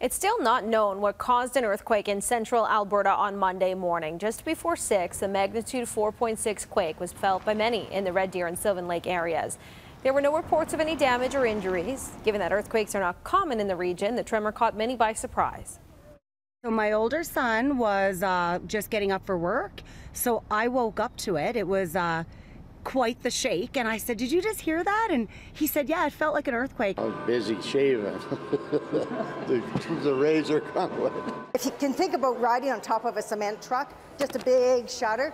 It's still not known what caused an earthquake in central Alberta on Monday morning. Just before 6, a magnitude 4.6 quake was felt by many in the Red Deer and Sylvan Lake areas. There were no reports of any damage or injuries. Given that earthquakes are not common in the region, the tremor caught many by surprise. So my older son was just getting up for work, so I woke up to it. It was quite the shake, and I said, "Did you just hear that?" And he said, "Yeah, it felt like an earthquake." I was busy shaving. the razor cut away. If you can think about riding on top of a cement truck, just a big shudder.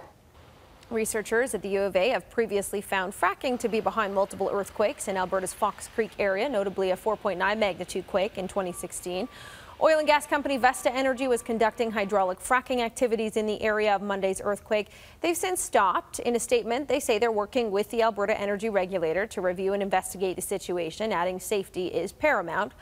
Researchers at the U of A have previously found fracking to be behind multiple earthquakes in Alberta's Fox Creek area, notably a 4.9 magnitude quake in 2016. Oil and gas company Vesta Energy was conducting hydraulic fracking activities in the area of Monday's earthquake. They've since stopped. In a statement, they say they're working with the Alberta Energy Regulator to review and investigate the situation, adding safety is paramount.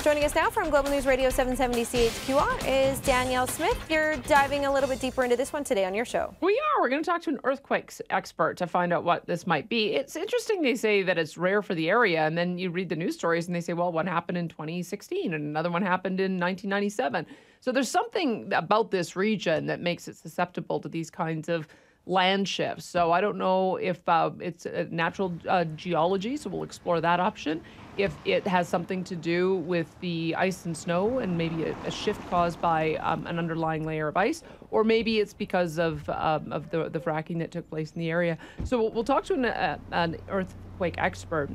Joining us now from Global News Radio 770 CHQR is Danielle Smith. You're diving a little bit deeper into this one today on your show. We are. We're going to talk to an earthquakes expert to find out what this might be. It's interesting they say that it's rare for the area, and then you read the news stories and they say, well, one happened in 2016 and another one happened in 1997. So there's something about this region that makes it susceptible to these kinds of land shifts. So I don't know if it's natural geology, so we'll explore that option. If it has something to do with the ice and snow and maybe a shift caused by an underlying layer of ice, or maybe it's because of the fracking that took place in the area. So we'll talk to an earthquake expert,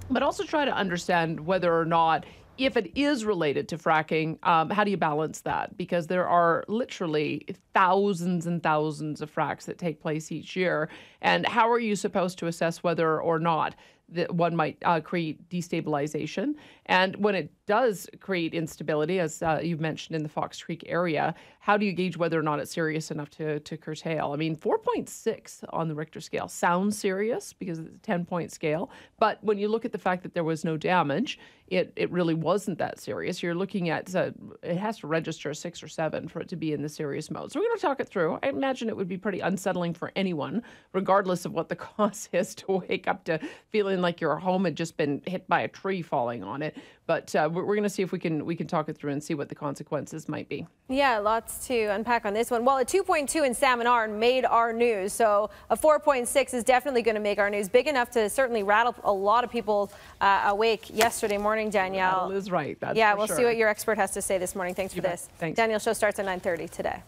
but also try to understand whether or not, if it is related to fracking, how do you balance that? Because there are literally thousands and thousands of fracks that take place each year. And how are you supposed to assess whether or not that one might create destabilization? And when it does create instability, as you've mentioned in the Fox Creek area, how do you gauge whether or not it's serious enough to curtail? I mean, 4.6 on the Richter scale sounds serious because it's a 10-point scale. But when you look at the fact that there was no damage, it really wasn't that serious. You're looking at, it has to register a 6 or 7 for it to be in the serious mode. So we're going to talk it through. I imagine it would be pretty unsettling for anyone, regardless of what the cause is, to wake up to feeling like your home had just been hit by a tree falling on it. But we're going to see if we can talk it through and see what the consequences might be. Yeah, lots to unpack on this one. Well, a 2.2 in Salmon Arm made our news, so a 4.6 is definitely going to make our news. Big enough to certainly rattle a lot of people awake yesterday morning, Danielle. That is right. That's yeah, for we'll sure. see what your expert has to say this morning. Thanks for this. Thanks. Danielle, show starts at 9:30 today.